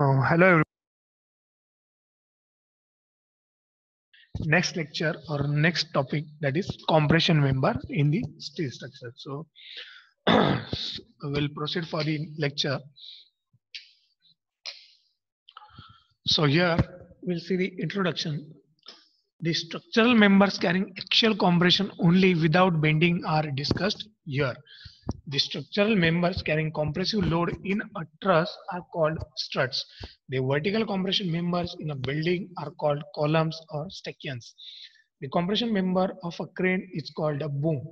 Hello, everyone. Next lecture or next topic, that is compression member in the steel structure. So, we'll proceed for the lecture. So here we'll see the introduction. The structural members carrying axial compression only without bending are discussed here. The structural members carrying compressive load in a truss are called struts. The vertical compression members in a building are called columns or stackions. The compression member of a crane is called a boom.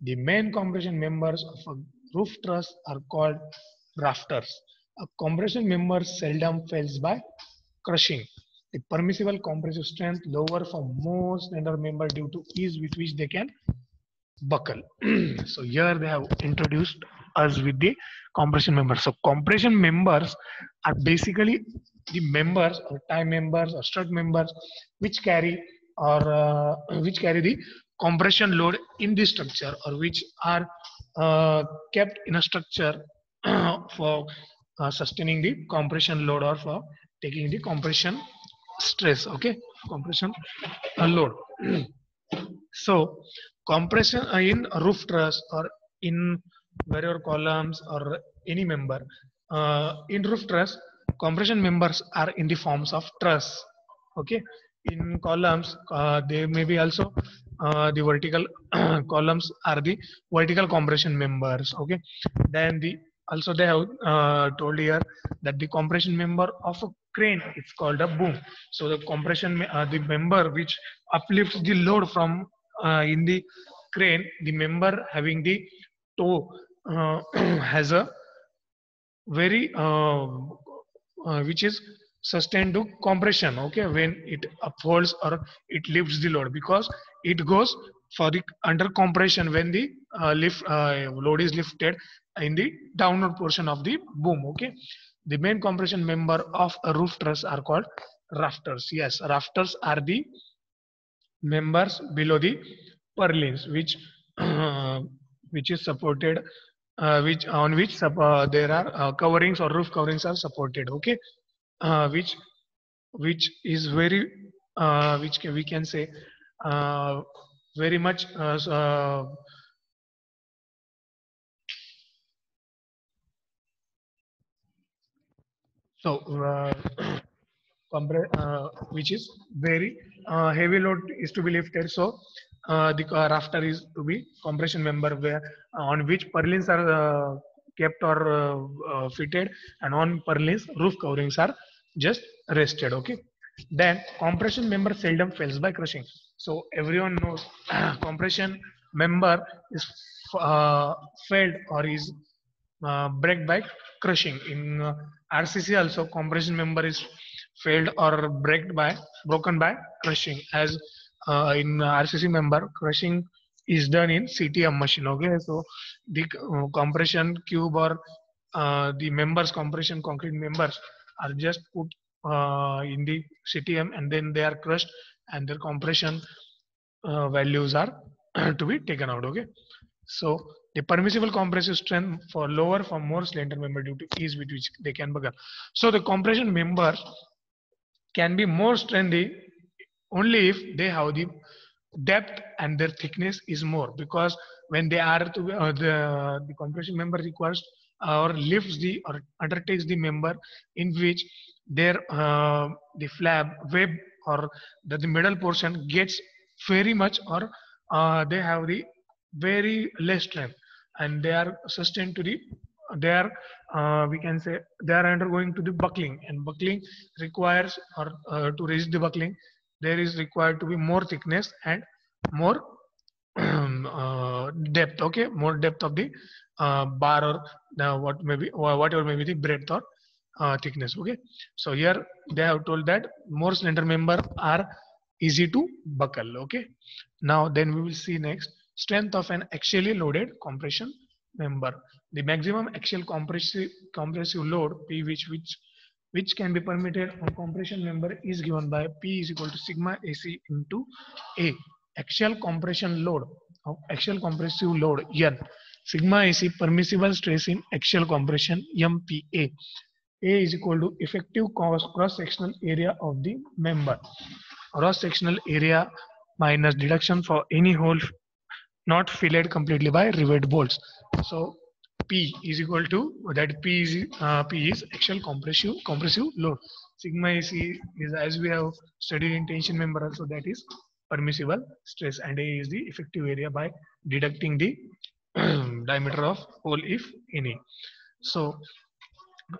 The main compression members of a roof truss are called rafters. A compression member seldom fails by crushing. The permissible compressive strength lower for more slender member due to ease with which they can buckle. So here they have introduced us with the compression members. So compression members are basically the members or tie members or strut members which carry which carry the compression load in the structure, or which are kept in a structure for sustaining the compression load or for taking the compression stress. Okay, compression load. So compression in roof truss or in barrier columns or any member in roof truss, compression members are in the forms of truss. Okay, in columns they may be also the vertical columns are the vertical compression members. Okay, then the also they have told here that the compression member of a crane is called a boom. So the compression the member which uplifts the load from in the crane, the member having the toe has a very which is sustained to compression. Okay, when it upholds or it lifts the load, because it goes for the under compression when the lift load is lifted in the downward portion of the boom. Okay, the main compression member of a roof truss are called rafters. Yes, rafters are the members below the purlins, which which is supported, which on which there are coverings or roof coverings are supported. Okay, which is very we can say uh, very much so which is very heavy load is to be lifted. So the rafter is to be compression member where on which purlins are kept or fitted, and on purlins roof coverings are just rested. Okay, then compression member seldom fails by crushing. So everyone knows compression member is uh, failed or is break by crushing. In RCC also compression member is failed or broken by crushing, as in RCC member crushing is done in CTM machine. Okay, so the compression cube or the members, compression concrete members are just put in the CTM, and then they are crushed and their compression values are to be taken out. Okay, so the permissible compressive strength for lower for more slender member due to ease with which they can buckle. So the compression members can be more strengthy only if they have the depth and their thickness is more, because when they are to the compression member requires or lifts the or undertakes the member in which their the flap web or the middle portion gets very much or they have the very less strength, and they are sustained to the they are we can say they are undergoing to the buckling, and buckling requires or to resist the buckling there is required to be more thickness and more depth. Okay, more depth of the bar or what maybe or whatever may be the breadth or thickness. Okay, so here they have told that more slender member are easy to buckle. Okay, now then we will see next strength of an axially loaded compression member. The maximum axial compressive load P which can be permitted on compression member is given by P is equal to sigma AC into A. Axial compression load of axial compressive load N. Sigma AC permissible stress in axial compression MPa. A is equal to effective cross-sectional area of the member. Cross-sectional area minus deduction for any hole not filled completely by rivet bolts. So P is equal to that P is axial compressive load. Sigma AC is, as we have studied in tension member also, that is permissible stress, and A is the effective area by deducting the diameter of hole if any. So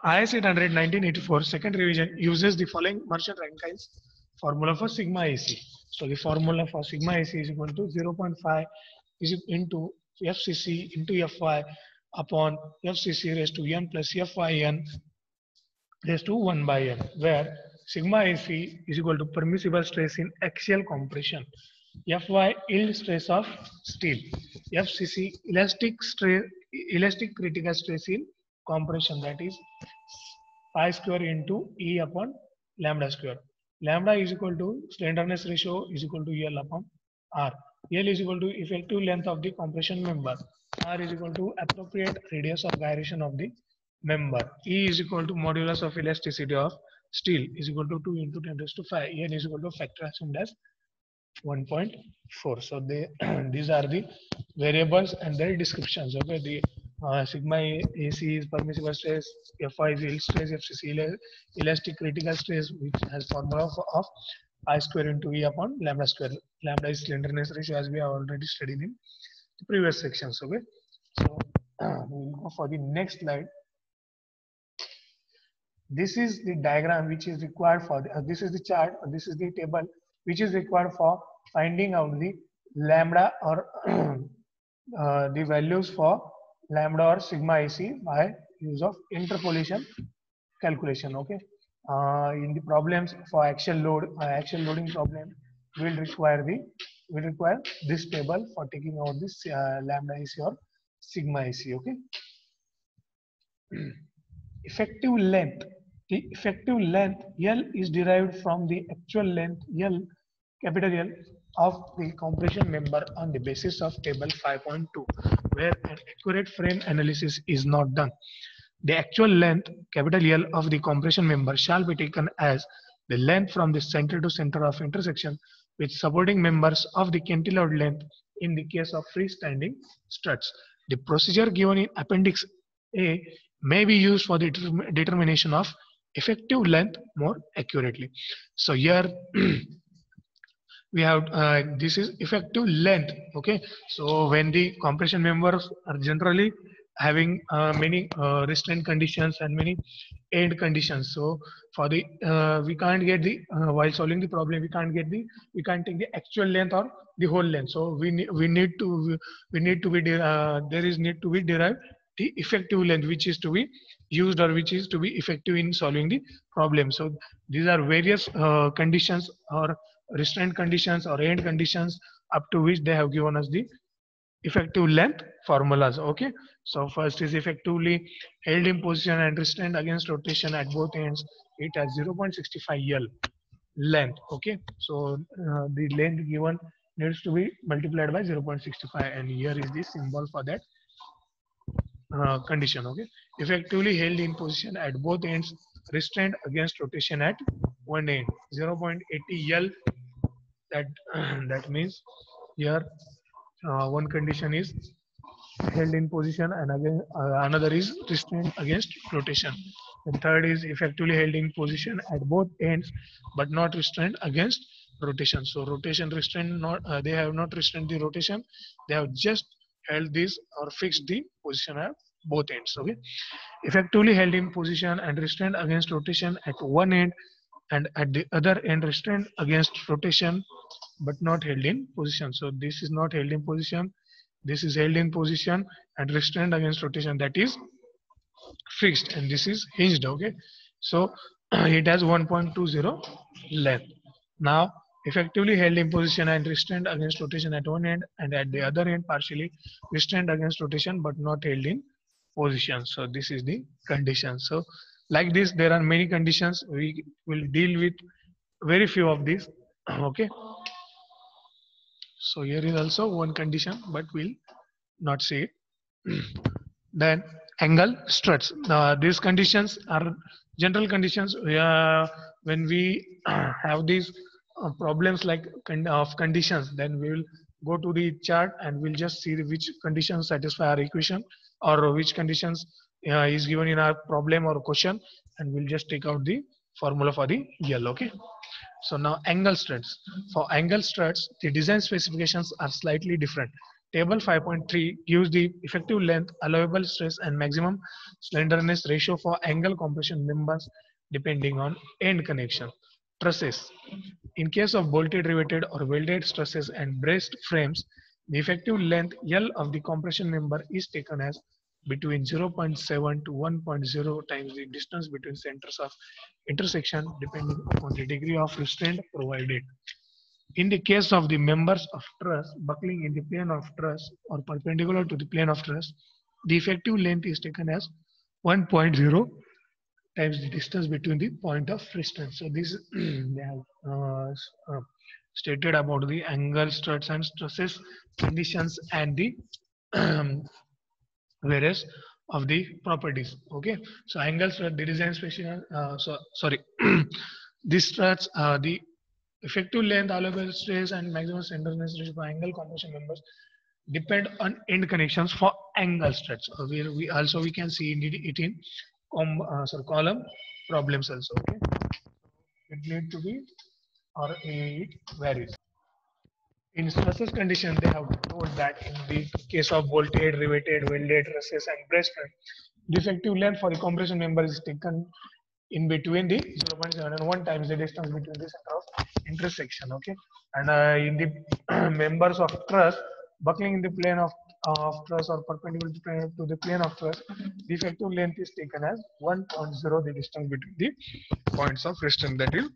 IS 800 1984 second revision uses the following Marshall-Rankine's formula for sigma AC. So the formula for sigma AC is equal to 0.5 is into FCC into Fy upon FCC raised to n plus Fyn raised to 1 by n, where sigma AC is equal to permissible stress in axial compression, Fy yield stress of steel, FCC elastic critical stress in compression, that is pi square into E upon lambda square. Lambda is equal to slenderness ratio is equal to L upon R. L is equal to effective length of the compression member. R is equal to appropriate radius of gyration of the member. E is equal to modulus of elasticity of steel is equal to 2 into 10 raised to 5. N is equal to factor assumed as 1.4. So they these are the variables and their descriptions. Okay, the sigma AC is permissible stress, Fy is yield stress, FCC elastic critical stress, which has formula of I square into E upon lambda square. Lambda is slenderness ratio, as we have already studied in the previous sections. Okay, so we will go for the next slide. This is the diagram which is required for this is the chart, this is the table which is required for finding out the lambda or the values for lambda or sigma AC by use of interpolation calculation. Okay, in the problems for axial loading problem, will require this table for taking out this lambda AC or sigma AC. Okay. Effective length. The effective length L is derived from the actual length L, capital L, of the compression member on the basis of table 5.2, where an accurate frame analysis is not done. The actual length, capital L, of the compression member shall be taken as the length from the center to center of intersection with supporting members of the cantilevered length in the case of freestanding struts. The procedure given in Appendix A may be used for the determination of effective length more accurately. So here we have this is effective length. Okay, so when the compression members are generally having many restraint conditions and many end conditions, so for the we can't get the while solving the problem we can't take the actual length or the whole length, so we need to be there is need to be derived the effective length which is to be used or which is to be effective in solving the problem. So these are various conditions or restraint conditions or end conditions up to which they have given us the effective length formulas. Okay, so first is effectively held in position and restrained against rotation at both ends. It has 0.65 L length. Okay, so the length given needs to be multiplied by 0.65, and here is the symbol for that condition. Okay, effectively held in position at both ends, restrained against rotation at one end, 0.80 L. That that means here one condition is held in position, and again another is restrained against rotation. The third is effectively held in position at both ends but not restrained against rotation. So rotation restraint, not they have not restrained the rotation, they have just held this or fixed the position at both ends. Okay, effectively held in position and restrained against rotation at one end, and at the other end restrained against rotation but not held in position. So this is not held in position, this is held in position and restrained against rotation, that is fixed, and this is hinged. Okay, so it has 1.20 length. Now effectively held in position and restrained against rotation at one end, and at the other end partially restrained against rotation but not held in position. So this is the condition. So like this there are many conditions, we will deal with very few of these. Okay, so here is also one condition but we'll not see it. Then angle struts. These conditions are general conditions. When we have these problems like of conditions, then we will go to the chart and we'll just see which conditions satisfy our equation, or which conditions is given in our problem or question, and we'll just take out the formula for the yellow. Okay. So now angle struts. For angle struts, the design specifications are slightly different. Table 5.3 gives the effective length, allowable stress, and maximum slenderness ratio for angle compression members depending on end connection. Trusses. In case of bolted, riveted, or welded trusses and braced frames, the effective length L of the compression member is taken as between 0.7 to 1.0 times the distance between centers of intersection depending upon the degree of restraint provided. In the case of the members of truss buckling in the plane of truss or perpendicular to the plane of truss, the effective length is taken as 1.0 times the distance between the point of restraint. So this they have stated about the angle struts and stresses conditions and the various of the properties. Okay, so angle strut, the design special sorry these struts, the effective length, allowable stress, and maximum slenderness ratio for angle compression members depend on end connections for angle struts. We also we can see it in column problems also. Okay, it need to be, or it varies. In stresses condition, they have told that in the case of bolted, riveted, welded trusses and brace frame, the effective length for the compression member is taken in between the 0.7 and 1 times the distance between the center of intersection. Okay, and in the members of truss buckling in the plane of truss or perpendicular to the plane of truss, the effective length is taken as 1.0 the distance between the points of restraint, that is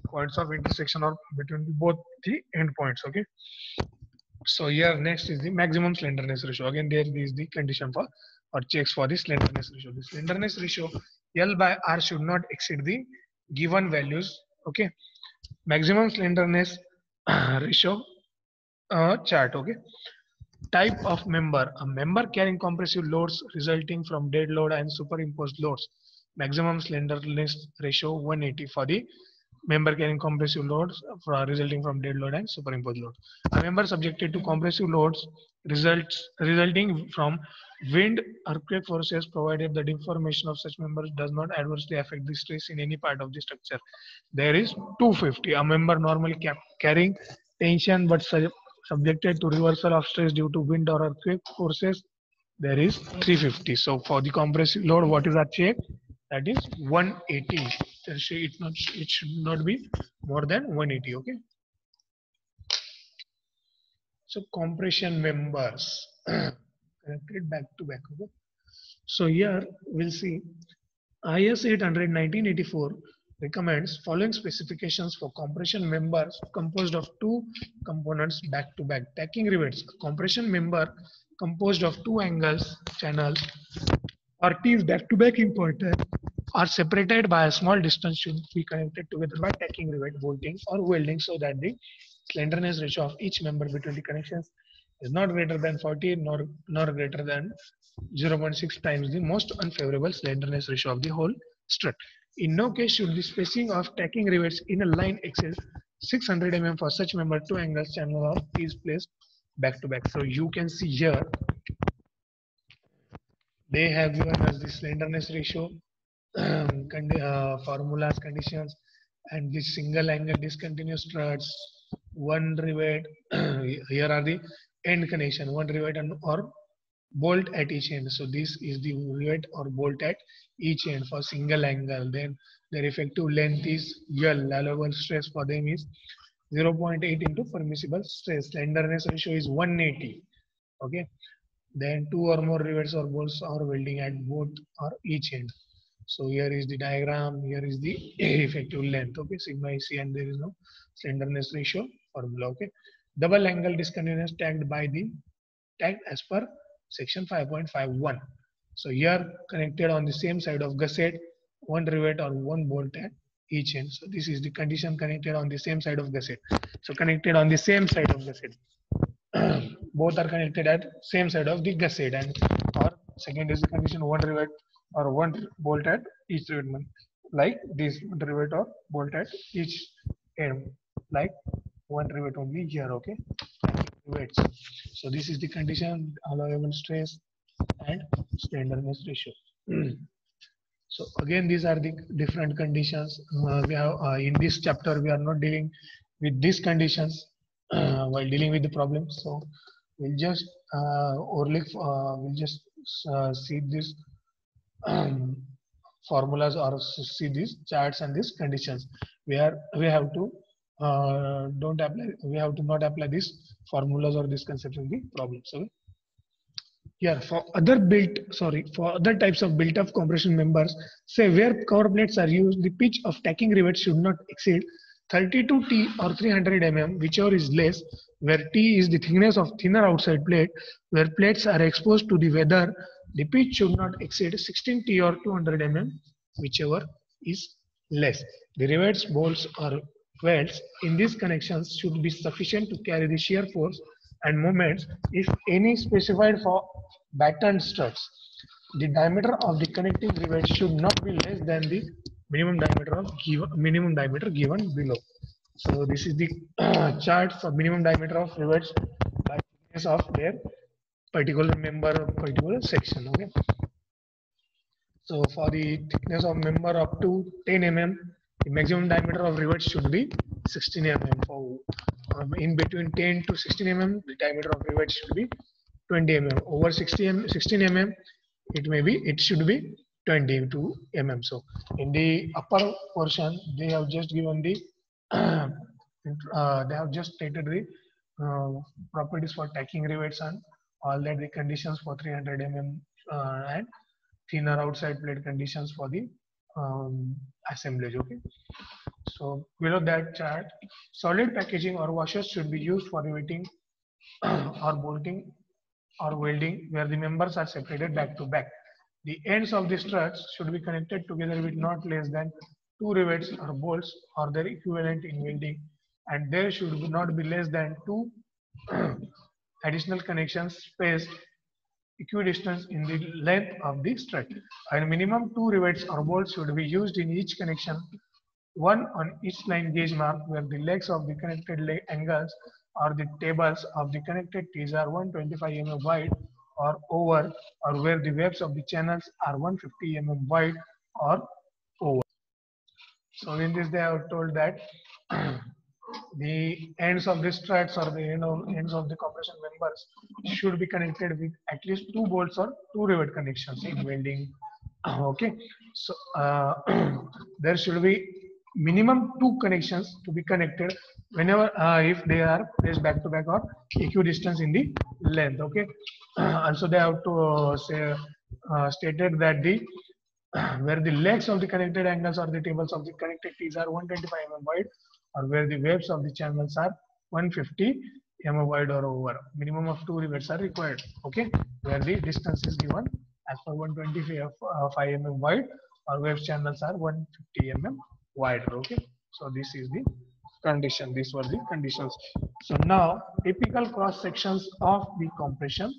points of intersection or between both the end points. Okay, so here next is the maximum slenderness ratio. Again, there is the condition for or checks for the slenderness ratio. The slenderness ratio L by R should not exceed the given values. Okay, maximum slenderness ratio chart. Okay, type of member: a member carrying compressive loads resulting from dead load and superimposed loads. Maximum slenderness ratio 180 for the member carrying compressive loads resulting from dead load and superimposed load. A member subjected to compressive loads resulting from wind earthquake forces, provided the deformation of such members does not adversely affect the stress in any part of the structure. There is 250. A member normally carrying tension but subjected to reversal of stress due to wind or earthquake forces, there is 350. So for the compressive load, what is our check? That is 180. It should not be more than 180. Okay, so compression members connected back to back. Okay, so here we'll see IS 800 1984 recommends following specifications for compression members composed of two components back to back. Tacking rivets: a compression member composed of two angles channels or T's back to back in pointer are separated by a small distance should be connected together by tacking rivet, bolting, or welding so that the slenderness ratio of each member between the connections is not greater than 40 nor greater than 0.6 times the most unfavorable slenderness ratio of the whole strut. In no case should the spacing of tacking rivets in a line exceed 600 mm for such member. Two angles channel or is placed back to back. So you can see here they have given us the slenderness ratio formulas, conditions, and the single angle discontinuous struts, one rivet. Here are the end connection, one rivet and or bolt at each end. So this is the rivet or bolt at each end for single angle. Then their effective length is L. Allowable stress for them is 0.8 into permissible stress. Slenderness ratio is 180. Okay. Then two or more rivets or bolts are welding at both or each end. So here is the diagram, here is the effective length. Okay, sigma AC, and there is no slenderness ratio formula. Okay, double angle discontinuous tagged as per section 5.51. So here connected on the same side of gusset, one rivet or one bolt at each end. So this is the condition, connected on the same side of gusset. So connected on the same side of gusset. Both are connected at same side of the gusset and or Second is the condition one rivet or one bolt at each rivet, like this rivet or bolt at each end, like one rivet only here. Okay, rivets. So this is the condition allowable stress and slenderness ratio. So again, these are the different conditions. We have in this chapter we are not dealing with these conditions while dealing with the problem. So we'll just we'll just see these um, formulas or see these charts and these conditions. Where we have to don't apply. We have to not apply these formulas or these concepts in the problem. So yeah, for other types of built-up compression members, say where cover plates are used, the pitch of tacking rivets should not exceed 32 T or 300 mm, whichever is less, where T is the thickness of thinner outside plate, where plates are exposed to the weather, the pitch should not exceed 16 T or 200 mm, whichever is less. The rivets, bolts or welds in these connections should be sufficient to carry the shear force and moments if any specified for batten struts. The diameter of the connecting rivet should not be less than the minimum diameter given below. So this is the chart for minimum diameter of rivets by thickness of their particular member or particular section. Okay. So for the thickness of member up to 10 mm, the maximum diameter of rivet should be 16 mm. For in between 10 to 16 mm, the diameter of rivet should be 20 mm. Over 16 mm, it should be 22 mm. So in the upper portion, they have just given the they have just stated the properties for tacking rivets and all that, the conditions for 300 mm and thinner outside plate conditions for the assemblage. Okay. So below that chart, solid packaging or washers should be used for riveting or bolting or welding where the members are separated back to back. The ends of the struts should be connected together with not less than 2 rivets or bolts or their equivalent in welding, and there should not be less than 2 additional connections spaced equidistant in the length of the strut. And minimum 2 rivets or bolts should be used in each connection, one on each line gauge mark where the legs of the connected leg angles or the tables of the connected tees are 125 mm wide or over, or where the webs of the channels are 150 mm wide or over. So in this they have told that the ends of the struts or the ends of the compression members should be connected with at least 2 bolts or 2 rivet connections in welding. Okay, so there should be minimum 2 connections to be connected whenever if they are placed back to back or equidistant in the length. Okay, also they have to say stated that the where the legs of the connected angles or the tables of the connected tees are 125 mm wide, or where the webs of the channels are 150 mm wide or over. Minimum of 2 rivets are required. Okay, where the distance is given as per 125 mm wide, or web channels are 150 mm wide. Okay, so this is the condition. These were the conditions. So now typical cross sections of the compression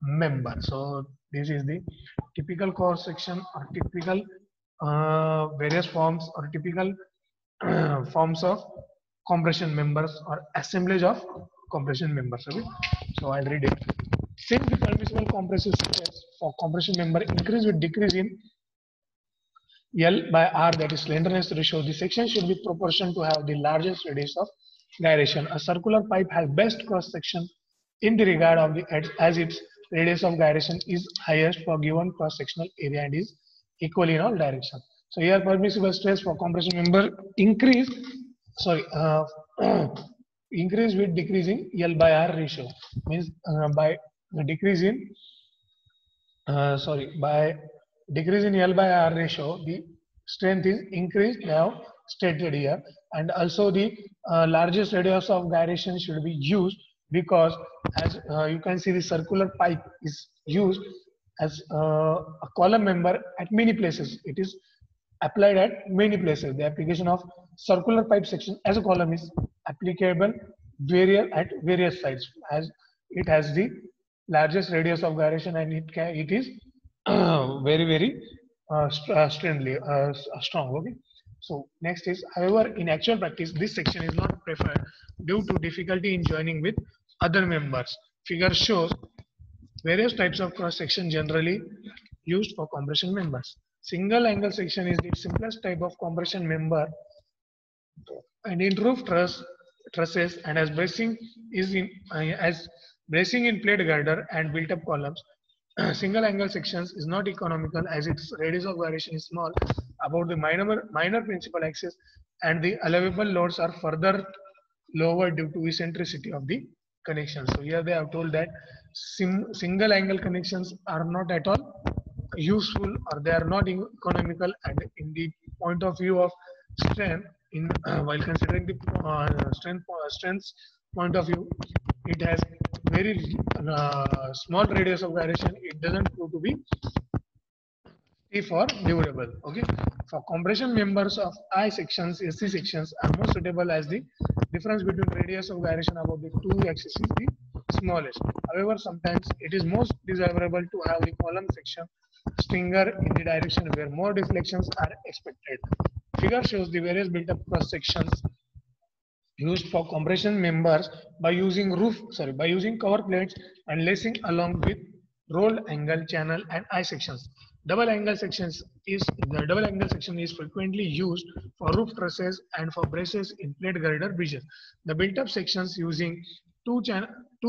member. So this is the typical cross section or typical various forms or typical forms of compression members or assemblage of compression members. Okay, so I'll read it. Since the permissible compressive stress for compression member increase with decrease in L by R, that is slenderness ratio, the section should be proportional to have the largest radius of gyration. A circular pipe has best cross section in the regard of the edge as its radius of gyration is highest for given cross sectional area and is equal in all directions. So here permissible stress for compression member increase, sorry, increase with decreasing L by R ratio, means by decreasing by decrease in L by R ratio, the strength is increased now stated here, and also the largest radius of gyration should be used because as you can see the circular pipe is used as a column member at many places. It is applied at many places. The application of circular pipe section as a column is applicable at various sites as it has the largest radius of gyration and it is very strong. Okay. So next is, however, in actual practice, this section is not preferred due to difficulty in joining with other members. Figure shows various types of cross section generally used for compression members. Single angle section is the simplest type of compression member, and in roof trusses and as bracing is in as bracing in plate girder and built up columns. Single angle sections is not economical as its radius of variation is small about the minor principal axis, and the allowable loads are further lower due to eccentricity of the connection. So here they have told that single angle connections are not at all useful, or they are not economical, and in the point of view of strength, in while considering the strengths point of view, it has very small radius of variation. It doesn't prove to be safe or durable. Okay, for compression members of I sections, SC sections are most suitable as the difference between radius of variation about the two axes is the smallest. However, sometimes it is most desirable to have the column section stringer in the direction where more deflections are expected. Figure shows the various built-up cross sections used for compression members by using cover plates and lacing along with rolled angle channel and I sections. Double angle section is frequently used for roof trusses and for braces in plate girder bridges. The built up sections using two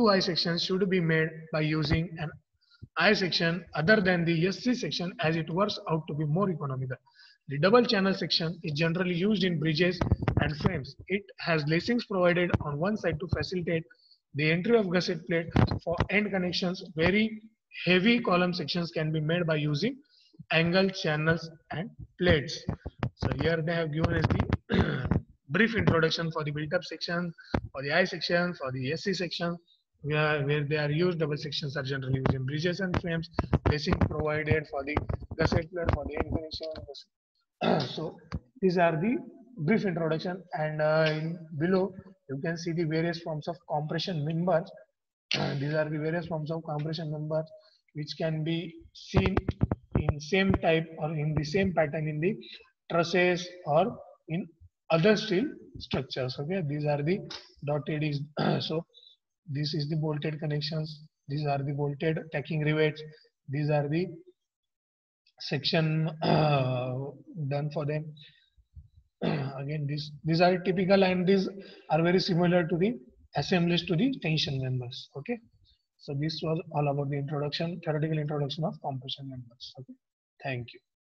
I sections should be made by using an I section other than the SC section, as it works out to be more economical. The double channel section is generally used in bridges and frames. It has lacings provided on one side to facilitate the entry of gusset plate for end connections. Very heavy column sections can be made by using angle channels and plates. So here they have given us the brief introduction for the built-up section, for the I section, for the SC section, where they are used. Double sections are generally used in bridges and frames. Lacing provided for the gusset plate for the end connection. So these are the brief introduction, and below you can see the various forms of compression members. These are the various forms of compression members which can be seen in same type or in the same pattern in the trusses or in other steel structures. Okay, these are the dotted is so this is the bolted connections, these are the bolted tacking rivets, these are the section done for them. Again, these are typical, and these are very similar to the assemblies to the tension members. Okay, so this was all about the introduction, theoretical introduction of compression members. Okay, thank you.